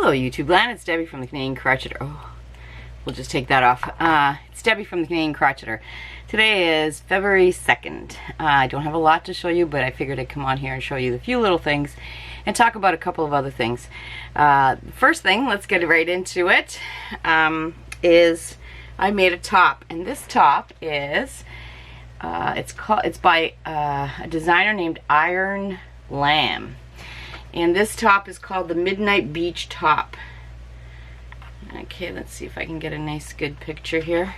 Hello YouTube land, it's Debbie from the Canadian Crocheter. Oh, we'll just take that off. It's Debbie from the Canadian Crocheter. Today is February 2nd. I don't have a lot to show you, but I figured I'd come on here and show you a few little things and talk about a couple of other things. First thing, let's get right into it, is I made a top, and this top is it's by a designer named Iron Lamb. And this top is called the Midnight Beach Top. Okay, let's see if I can get a nice good picture here.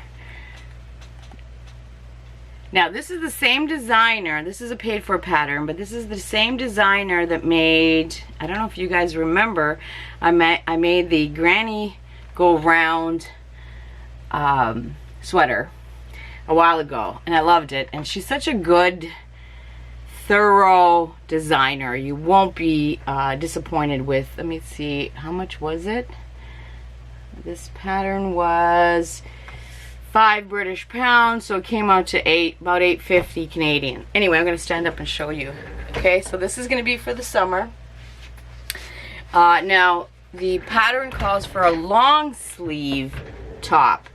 Now this is the same designer, this is a paid for pattern, but this is the same designer that made, I don't know if you guys remember, I made the Granny Go Round sweater a while ago, and I loved it. And she's such a good, thorough designer. You won't be disappointed with, let me see, how much was it? This pattern was £5 British, so it came out to about $8.50 Canadian. Anyway, I'm going to stand up and show you. Okay, so this is going to be for the summer. Now the pattern calls for a long sleeve top,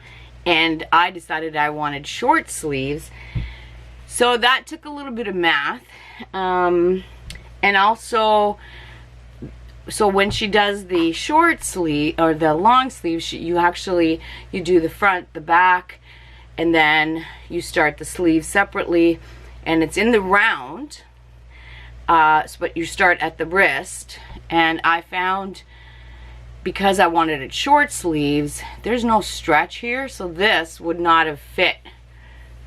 and I decided I wanted short sleeves, so that took a little bit of math. And also, so when she does the short sleeve or the long sleeve, you do the front, the back, and then you start the sleeve separately, and it's in the round, but you start at the wrist. And I found, because I wanted it short sleeves, there's no stretch here, so this would not have fit.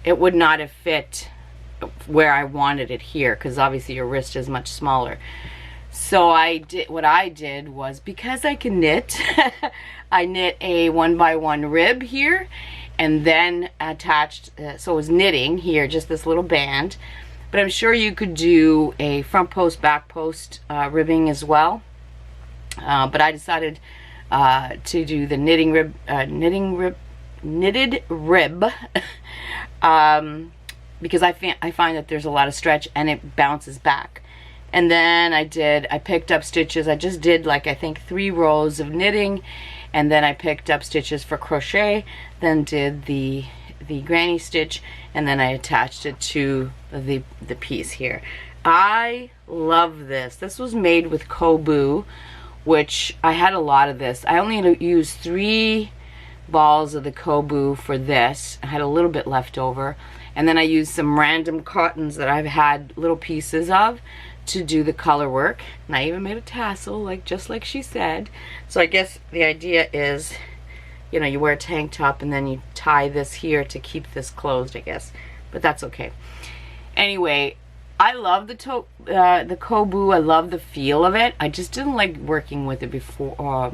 It would not have fit where I wanted it here, because obviously your wrist is much smaller. So what I did was, because I can knit, I knit a 1x1 rib here, and then attached, so it was knitting here, just this little band. But I'm sure you could do a front post, back post ribbing as well. But I decided to do the knitted rib, because I find that there's a lot of stretch and it bounces back. And then I picked up stitches. I just did, like, I think 3 rows of knitting, and then I picked up stitches for crochet, then did the granny stitch, and then I attached it to the piece here. I love this. This was made with Kobu, which I had a lot of this. I only used 3 balls of the Kobu for this. I had a little bit left over, and then I used some random cottons that I've had little pieces of to do the color work. And I even made a tassel, just like she said. So I guess the idea is, you know, you wear a tank top and then you tie this here to keep this closed, I guess. But that's okay. Anyway, I love the Kobu. I love the feel of it. I just didn't like working with it before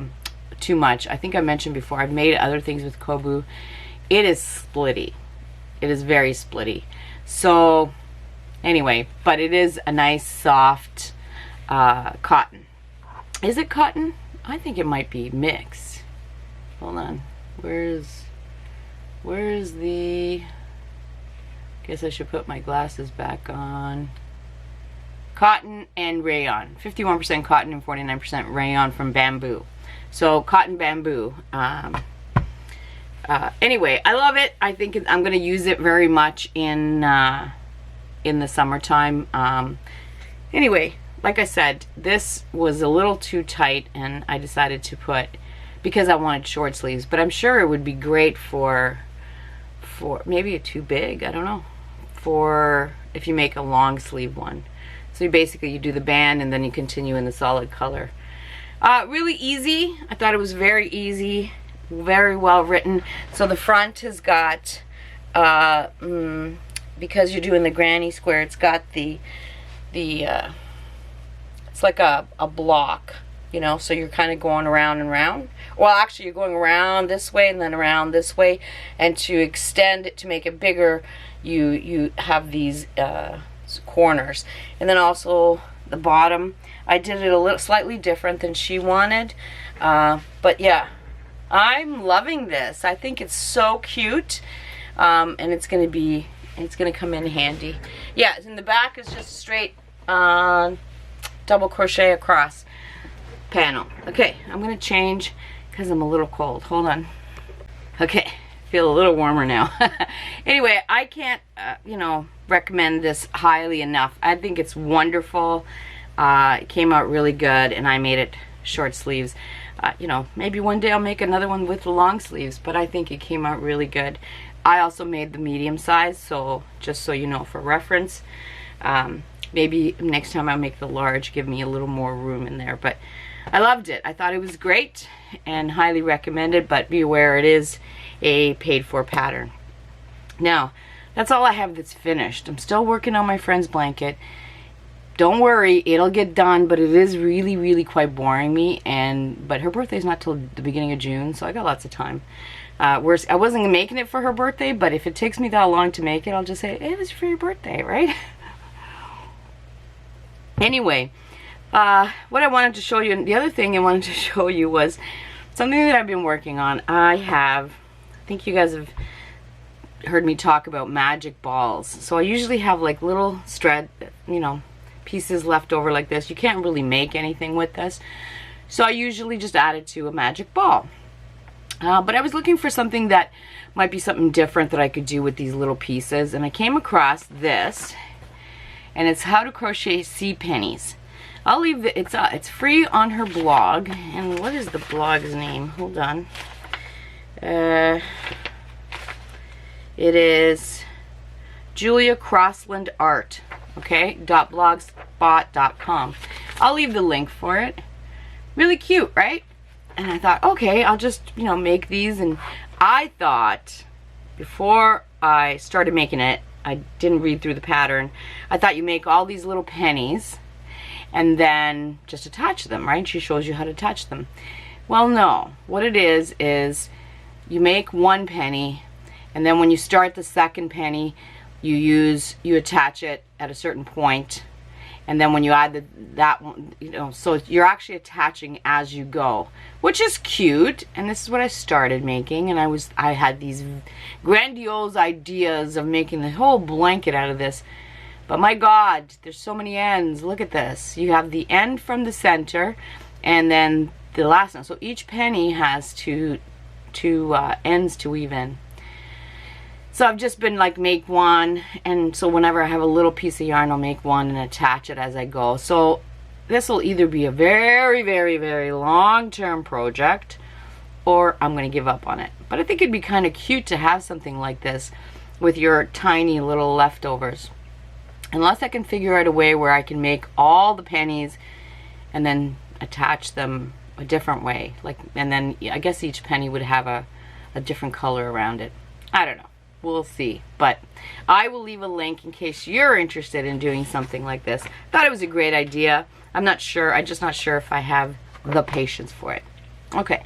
too much. I think I mentioned before, I've made other things with Kobu. It is splitty. It is very splitty. So anyway, but it is a nice soft cotton. Is it cotton? I think it might be mixed. Hold on. Where's the... Guess I should put my glasses back on. Cotton and rayon. 51% cotton and 49% rayon from bamboo. So cotton bamboo. Anyway, I love it. I think I'm going to use it very much in the summertime. Anyway, like I said, this was a little too tight, and I decided to put, because I wanted short sleeves, but I'm sure it would be great for maybe too big, I don't know, for if you make a long sleeve one. So you do the band and then you continue in the solid color. Really easy. I thought it was very easy, very well written. So the front has got because you're doing the granny square, it's got it's like a block, you know, so you're kind of going around and around. Well, actually you're going around this way and then around this way, and to extend it, to make it bigger, you have these corners. And then also the bottom, I did it a little slightly different than she wanted, but yeah, I'm loving this. I think it's so cute, and it's going to come in handy. Yeah, and the back is just straight double crochet across. panel. Okay, I'm gonna change because I'm a little cold. Hold on. Okay, feel a little warmer now. Anyway, I can't, you know, recommend this highly enough. I think it's wonderful. It came out really good, and I made it short sleeves. You know, maybe one day I'll make another one with the long sleeves, but I think it came out really good. I also made the medium size, so just so you know, for reference. Maybe next time I'll make the large, give me a little more room in there. But I loved it. I thought it was great and highly recommended, but be aware it is a paid-for pattern. Now, that's all I have that's finished. I'm still working on my friend's blanket. Don't worry, it'll get done, but it is really, really quite boring me. But her birthday's not till the beginning of June, so I got lots of time. I wasn't making it for her birthday, but if it takes me that long to make it, I'll just say, hey, it was for your birthday, right? Anyway, what I wanted to show you, and the other thing I wanted to show you was something that I've been working on. I think you guys have heard me talk about magic balls. So I usually have like little you know, pieces left over like this. You can't really make anything with this. So I usually just add it to a magic ball. But I was looking for something that might be something different that I could do with these little pieces. And I came across this. And it's how to crochet sea pennies. I'll leave it's free on her blog. And what is the blog's name? Hold on. It is Julia Crossland Art. Okay, .blogspot.com. I'll leave the link for it. Really cute, right? And I thought, okay, I'll just, you know, make these. And I thought, before I started making it, I didn't read through the pattern. I thought you make all these little pennies and then just attach them, right? She shows you how to attach them. Well, no. What it is you make one penny, and then when you start the second penny, you attach it at a certain point, and then when you add that one, you know, so you're actually attaching as you go, which is cute. And this is what I started making, and I had these grandiose ideas of making the whole blanket out of this. But my God, there's so many ends. Look at this. You have the end from the center, and then the last one. So each penny has two ends to weave in. So I've just been like, make one, and so whenever I have a little piece of yarn, I'll make one and attach it as I go. So this will either be a very, very, very long-term project, or I'm going to give up on it. But I think it'd be kind of cute to have something like this with your tiny little leftovers. Unless I can figure out a way where I can make all the pennies and then attach them a different way. And then I guess each penny would have a different color around it. I don't know. We'll see. But I will leave a link in case you're interested in doing something like this. Thought it was a great idea. I'm not sure. I'm just not sure if I have the patience for it. Okay.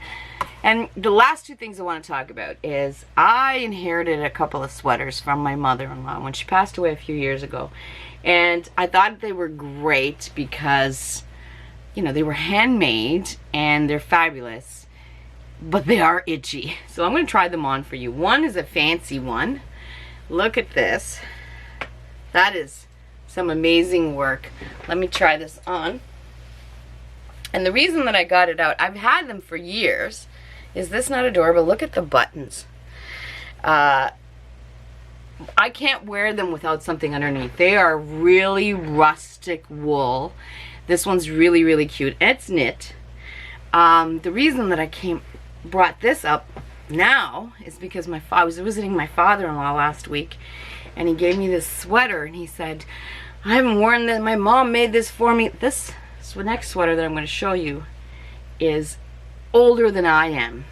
And the last two things I want to talk about is I inherited a couple of sweaters from my mother-in-law when she passed away a few years ago. And I thought they were great because, you know, they were handmade and they're fabulous. But they are itchy. So I'm going to try them on for you. One is a fancy one. Look at this. That is some amazing work. Let me try this on. And the reason that I got it out, I've had them for years. Is this not adorable? Look at the buttons. I can't wear them without something underneath. They are really rustic wool. This one's really, really cute. It's knit. The reason that I brought this up now is because I was visiting my father-in-law last week, and he gave me this sweater, and he said, I haven't worn this. My mom made this for me. This next sweater that I'm going to show you is older than I am.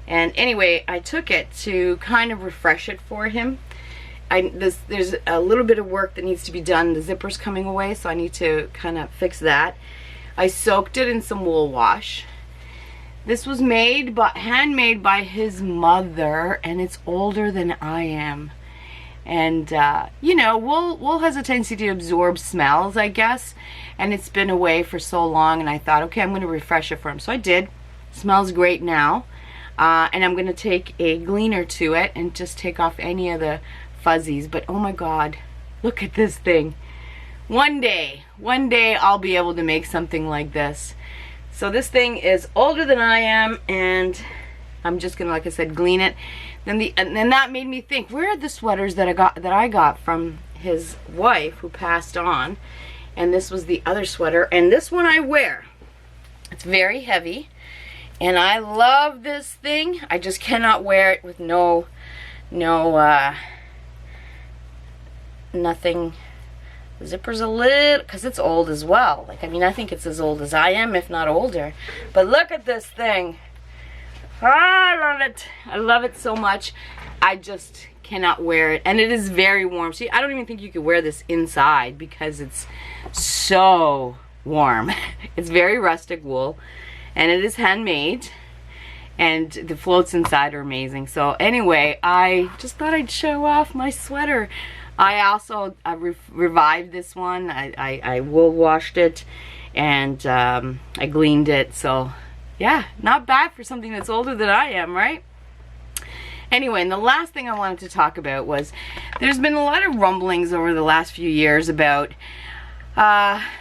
And anyway, I took it to kind of refresh it for him. There's a little bit of work that needs to be done. The zipper's coming away, so I need to kind of fix that. I soaked it in some wool wash. This was handmade by his mother, and it's older than I am. And you know, wool has a tendency to absorb smells, I guess. And it's been away for so long, and I thought, okay, I'm going to refresh it for him. So I did. Smells great now. And I'm going to take a gleaner to it and just take off any of the fuzzies. But oh my God, look at this thing. One day I'll be able to make something like this. So this thing is older than I am, and I'm just gonna, like I said, glean it. Then that made me think, where are the sweaters that I got from his wife who passed on? And this was the other sweater, and this one I wear. It's very heavy, and I love this thing. I just cannot wear it with nothing. The zipper's a little, because it's old as well. Like, I mean, I think it's as old as I am, if not older. But look at this thing. Oh, I love it. I love it so much. I just cannot wear it. And it is very warm. See, I don't even think you could wear this inside because it's so warm. It's very rustic wool, and it is handmade, and the floats inside are amazing. So anyway, I just thought I'd show off my sweater. I also revived this one. I wool washed it, and I gleaned it. So yeah, not bad for something that's older than I am, right? Anyway, and the last thing I wanted to talk about was, there's been a lot of rumblings over the last few years about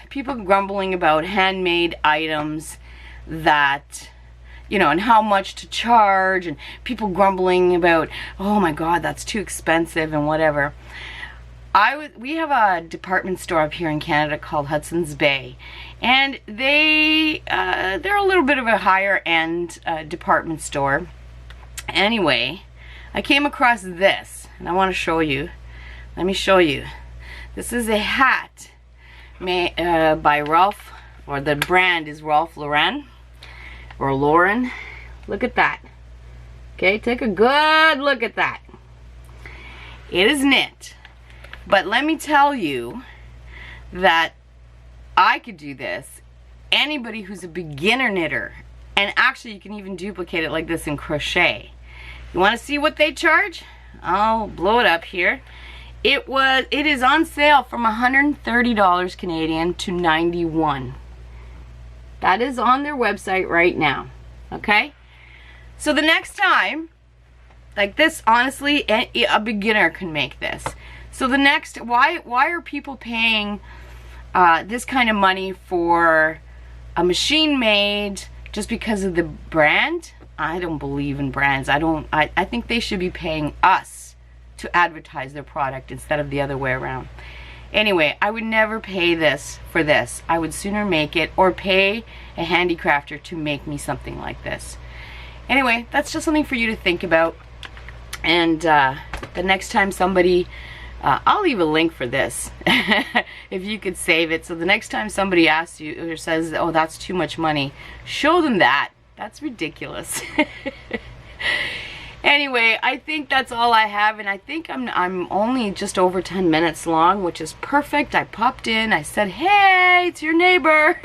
people grumbling about handmade items that, you know, and how much to charge, and people grumbling about, oh my God, that's too expensive and whatever. We have a department store up here in Canada called Hudson's Bay, and they're a little bit of a higher end department store. Anyway, I came across this, and I want to show you. Let me show you. This is a hat made by Ralph, or the brand is Ralph Lauren, or Lauren. Look at that. Okay, take a good look at that. It is knit. But let me tell you that I could do this. Anybody who's a beginner knitter, and actually you can even duplicate it like this in crochet. You want to see what they charge? I'll blow it up here. It is on sale from $130 Canadian to $91. That is on their website right now. Okay? So the next time, like this, honestly, a beginner can make this. So the next, why are people paying this kind of money for a machine made just because of the brand? I don't believe in brands. I think they should be paying us to advertise their product instead of the other way around. Anyway, I would never pay this for this. I would sooner make it, or pay a handicrafter to make me something like this. Anyway, that's just something for you to think about. And the next time somebody, I'll leave a link for this if you could save it. So the next time somebody asks you or says, oh, that's too much money, show them that. That's ridiculous. Anyway, I think that's all I have, and I think I'm only just over 10 minutes long, which is perfect. I popped in, I said, hey, it's your neighbor.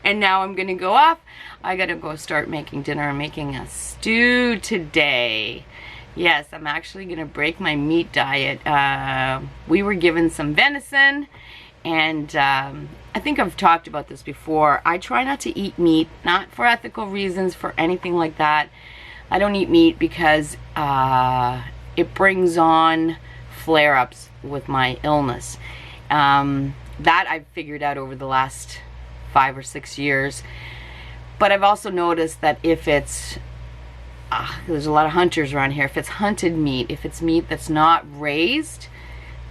And now I'm gonna go off. I gotta go start making dinner. I'm making a stew today. Yes, I'm actually gonna break my meat diet. We were given some venison, and I think I've talked about this before. I try not to eat meat, not for ethical reasons, for anything like that. I don't eat meat because it brings on flare-ups with my illness. That I've figured out over the last 5 or 6 years. But I've also noticed that if it's, there's a lot of hunters around here, if it's hunted meat, if it's meat that's not raised,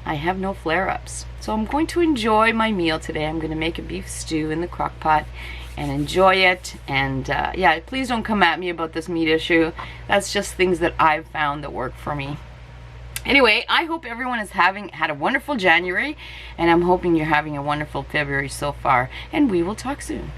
I have no flare-ups. So I'm going to enjoy my meal today. I'm going to make a beef stew in the crock pot and enjoy it. And yeah, please don't come at me about this meat issue. That's just things that I've found that work for me. Anyway, I hope everyone has had a wonderful January, and I'm hoping you're having a wonderful February so far, and we will talk soon.